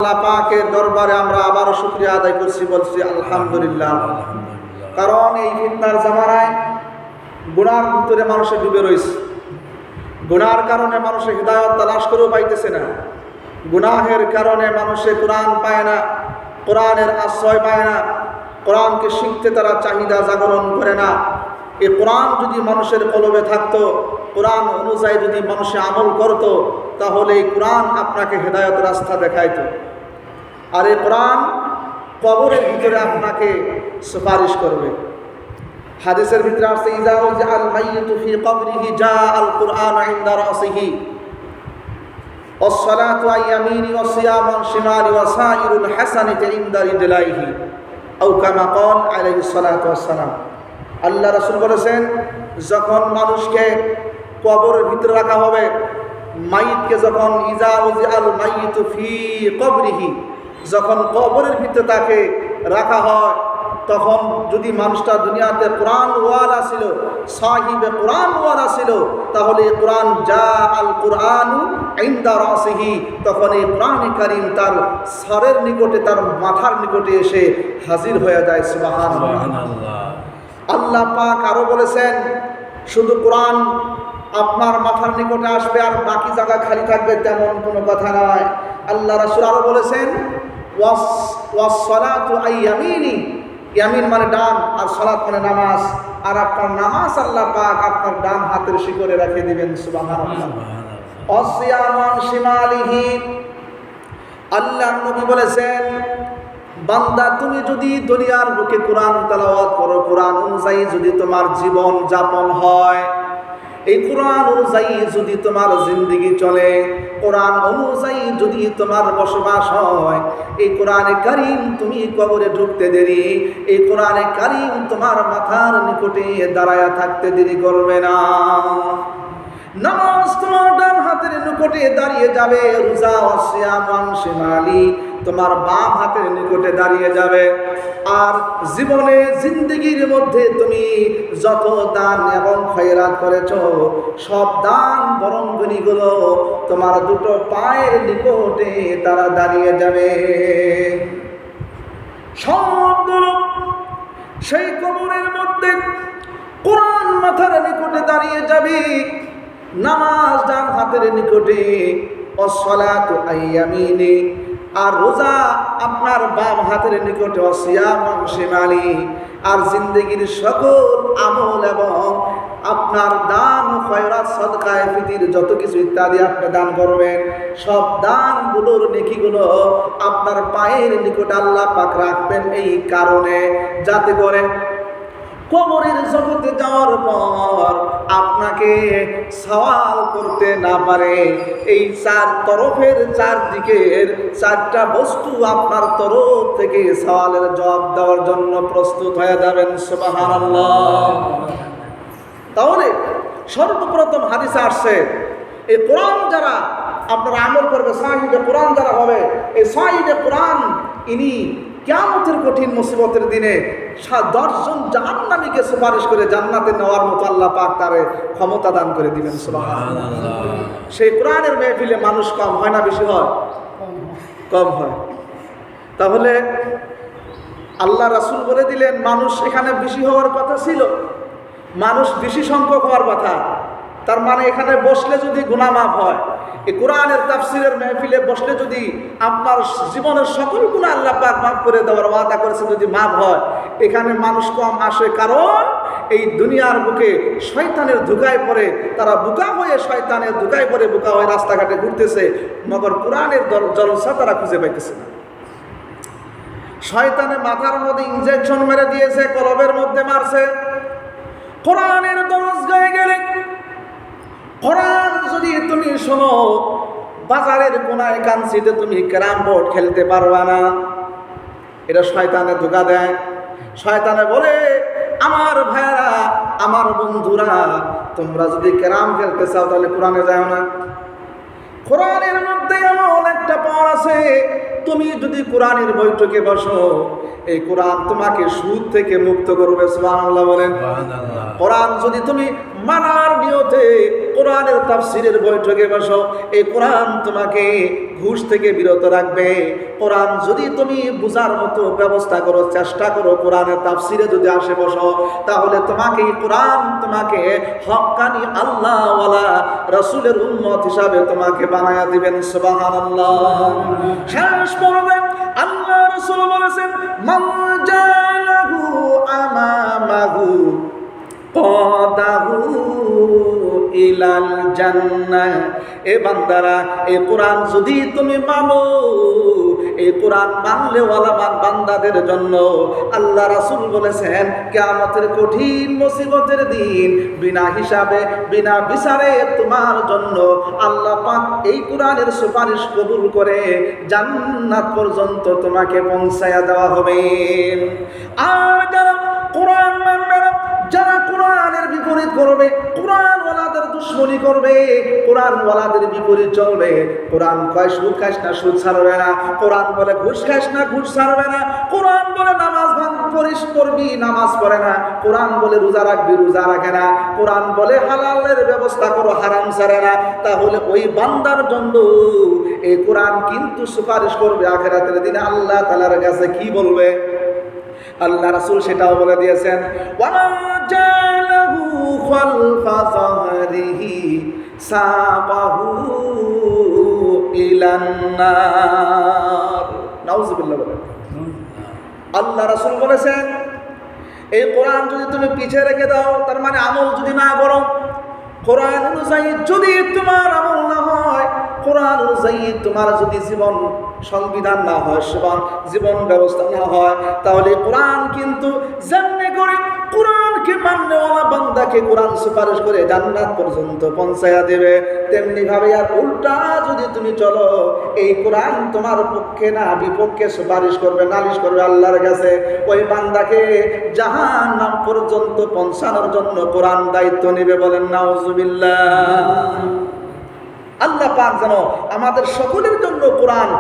আল্লাহ পাকের দরবারে আমরা আবারও শুকরিয়া আদায় করছি, বলছি আলহামদুলিল্লাহ। কারণ এই ফিতনার জামানায় গুনার ভিতরে মানুষে ডুবে রয়েছে। গুনার কারণে মানুষের হিদায়ত তালাশ করেও পাইতেছে না। গুনাহের কারণে মানুষে কোরআন পায় না, কোরআনের আশ্রয় পায় না, কোরআনকে শিখতে তারা চাহিদা জাগরণ করে না। এই কোরআন যদি মানুষের কলবে থাকতো, কোরআন অনুযায়ী যদি মানুষে আমল করত, তাহলে এই কোরআন আপনাকে হেদায়ত রাস্তা দেখাইতো। আর এই কোরআন কবরের ভিতরে আপনাকে সুপারিশ করবে। হাদিসের ভিতরে আসছে, ইযা উযআল মাইয়িতু ফি কবরিহি জাআল কুরআন ইনদা রাসিহি ওয়াস সালাতু আন ইয়ামিনি ওয়াস সিয়ামু আন শিমালি ওয়া সাইরুল হাসানাতি ইনদা রিজলাইহি আও কামা ক্বাল আলাইহিস সালাতু ওয়াস সালাম। আল্লাহ রাসূল বলেছেন, যখন মানুষকে কবরের ভিতরে রাখা হবে, মাইয়িতকে যখন ইযা উযআল মাইয়িতু ফি কবরিহি, যখন কবরের ভিতরে তাকে রাখা হয়, তখন যদি মানুষটা দুনিয়াতে কোরআন ওয়ালা ছিল, সাহিবে কোরআন ওয়ালা ছিল, তাহলে কোরআন যা আল কোরআনু ইনদা রাসিহি, তখন এই কোরআন কারীম তার সরের নিকটে, তার মাথার নিকটে এসে হাজির হয়ে যায়। সুবহানাল্লাহ। আল্লাহ পাক আরো বলেছেন, শুধু কোরআন আপনার মাথার নিকটে আসবে আর বাকি জায়গা খালি থাকবে, তেমন কোনো কথা নয়। আল্লাহ রাসূল আরো বলেছেন, ওয়াস সালাতু আন ইয়ামিনি, ইয়ামিন মানে ডান, আর সালাত মানে নামাজ, আর আপনার নামাজ আল্লাহ পাক আপনার ডান হাতের শিকরে রেখে দিবেন। সুবহানাল্লাহ। ওয়াসিয়ামু আন শিমালিহি, আল্লাহর নবী বলেছেন, বান্দা তুমি যদি দুনিয়ার বুকে কোরআন তেলাওয়াত করো, কোরআন অনুযায়ী যদি তোমার জীবন যাপন হয়, এই কোরআন অনুযায়ী যদি তোমার জিন্দেগি চলে, কোরআন অনুযায়ী যদি তোমার বসবাস হয়, এই কোরআনে কারীম তুমি কবরে ঢুকতে দেরি, এই কোরআনে কারীম তোমার মাথার নিকটে দাঁড়ায়া থাকতে দেরি করবে না। নামাজ তোমার ডান হাতের নিকটে দাঁড়িয়ে যাবে, রোজা ওয়াসিয়াম আন শিমালি তোমার বাম হাতের নিকটে দাঁড়িয়ে যাবে। আর জীবনে জিন্দেগির মধ্যে তুমি যত দান এবং খয়রাত করেছো, সব দান বরঙ্গনিগুলো তোমার দুটো পায়ের নিকটে তারা দাঁড়িয়ে যাবে। সবগুলো সেই কবরের মধ্যে কোরআন মাথার নিকটে দাঁড়িয়ে যাবে, নামাজ ডান হাতের নিকটে, ওয়াসসালাতু আন ইয়ামিনি, আর রোজা আপনার বাম হাতের নিকটে, ওয়াসিয়াম আন শিমালি, আর জিন্দেগির সকল আমল এবং আপনার দান খয়রাত সদকায়ে ফিতির যত কিছু ইত্যাদি আপনি দান করবেন, সব দানগুলোর নেকিগুলো আপনার পায়ের নিকটে আল্লাহ পাক রাখবেন, এই কারণে যাতে করে কবরের জগতে যাওয়ার পর আপনাকে সওয়াল করতে না পারে। এই চার তরফের চারদিকের চারটা বস্তু আপনার তরফ থেকে সওয়ালের জবাব দেওয়ার জন্য প্রস্তুত হয়ে যাবেন। সুবহানাল্লাহ। তাহলে সর্বপ্রথম হাদিসে আসছে, এই কোরআন যারা আপনারা আমল করবে, সাহিবে কোরআন যারা হবে, এই সাহিবে কোরআন ইনি কিয়ামতের কঠিন মুসিবতের দিনে 10 জন জাহান্নামীকে সুপারিশ করে জান্নাতে নেওয়ার মতো আল্লাহ পাক তারে ক্ষমতা দান করে দিবেন। সুবহানাল্লাহ। সেই কোরআনের মেহফিলে মানুষ কম হয় না বেশি হয়? কম হয়। তাহলে আল্লাহ রাসূল বলে দিলেন, মানুষ এখানে বেশি হওয়ার কথা ছিল, মানুষ বেশি সংখ্যক হওয়ার কথা। তার মানে এখানে বসলে যদি গুনাহ মাফ হয়, এই কোরআনের তাফসীরের মেহফিলে বসলে যদি আপনার জীবনের সকল গুনাহ আল্লাহ পাক মাফ করে দেওয়ার ওয়াদা করেছে, যদি মাফ হয়, এখানে মানুষ কম আসে। কারণ এই দুনিয়ার বুকে শয়তানের ধোঁকায় পড়ে তারা বোকা হয়ে, শয়তানের ধোঁকায় পড়ে বোকা হয়ে রাস্তাঘাটে ঘুরতেছে, মগর কোরআনের জলসা তারা খুঁজে পাইতেছে না। শয়তানে মাথার মধ্যে ইনজেকশন মেরে দিয়েছে, কলবের মধ্যে মারছে। কোরআনের দরজ গায়ে গেলে, কোরআন যদি তুমি শোনো, বাজারের কোনায় কাঞ্চিতে তুমি ক্যারাম বোর্ড খেলতে পারবা না। এটা শয়তানে ধোঁকা দেয়। শয়তানে বলে, আমার ভাইরা, আমার বন্ধুরা, তোমরা যদি ক্যারাম খেলতে চাও তাহলে কোরআনে যাও না। কোরআনের মধ্যে এমন একটা পাওয়ার আছে, তুমি যদি কোরআনের বৈঠকে বসো, এই কোরআন তোমাকে সুদ থেকে মুক্ত করবে। সুবহানাল্লাহ বলেন। কোরআন যদি তুমি মানার নিয়তে কোরআনের তাফসিরের বৈঠকে বসো। এই কোরআন তোমাকে ঘুষ থেকে বিরত রাখবে। কোরআন যদি তুমি বুঝার মতো ব্যবস্থা করো, চেষ্টা করো, কোরআনের তাফসিরে যদি আসে বসো, তাহলে তোমাকে কোরআন তোমাকে হক্কানি আল্লাহওয়ালা রাসূলের উম্মত হিসাবে তোমাকে বানায়া দিবেন। সুবহানাল্লাহ। শেষ পর্বে আল্লাহ রাসূল বলেছেন, মান জালাহু আমামাহু কদাহু ইলাল জান্নাহ। এ বান্দারা, এই কোরআন যদি তুমি মানো, এই কোরআন মানলে ওয়ালা বান্দাদের জন্য আল্লাহ রাসূল বলেছেন কিয়ামতের কঠিন মুসিবতের দিন বিনা হিসাবে বিনা বিচারে তোমার জন্য আল্লাহ পাক এই কোরআনের সুপারিশ কবুল করে জান্নাত পর্যন্ত তোমাকে পৌঁছায়া দেওয়া হবে। আর যারা কোরআন মানবে না, যারা কোরআনের বিপরীত করবে, কোরআন ওয়ালাদের দুশ্মনী করবে, কোরআন ওয়ালাদের বিপরীত চলবে, কোরআন কয় সুদ খাস না সুদ ছাড়বে না, কোরআন বলে ঘুষ খাস না ঘুষ ছাড়বে না, কোরআন বলে নামাজ পড়িস করবি নামাজ পড়ে না, কোরআন বলে রোজা রাখবি রোজা রাখে না, কোরআন বলে হালালের ব্যবস্থা করো হারাম ছাড়ে না, তাহলে ওই বান্দার জন্য এই কোরআন কিন্তু সুপারিশ করবে আখিরাতের দিনে আল্লাহ তাআলার কাছে। কি বলবে? আল্লাহ রাসূল সেটাও বলে দিয়েছেন, ওয়ামা জালাহু খালফা যাহরিহি সাবাহু ইলান নার। নাউযুবিল্লাহ বলেন। আল্লাহ রাসূল বলেছেন, এই কোরআন যদি তুমি পিছে রেখে দাও, তার মানে আমল যদি না করো, কোরআন অনুযায়ী যদি তোমার আমল না হয়, কোরআন অনুযায়ী তোমার যদি জীবন সংবিধান না হয়, জীবন ব্যবস্থা না হয়, তাহলে কোরআন কিন্তু যেমনি করে কোরআনকে মাননেওয়ালা বান্দাকে কোরআন সুপারিশ করে জান্নাত পর্যন্ত পৌঁছায়া দেবে, তেমনি ভাবে আর উল্টা যদি তুমি চলো, এই কোরআন তোমার পক্ষে না বিপক্ষে সুপারিশ করবে, নালিশ করবে আল্লাহর কাছে। ওই বান্দাকে জাহান্নাম পর্যন্ত পৌঁছানোর জন্য কোরআন দায়িত্ব নেবে। বলেন নাউযুবিল্লাহ। আল্লাহ পাক যেন আমাদের সকলের জন্য কোরআন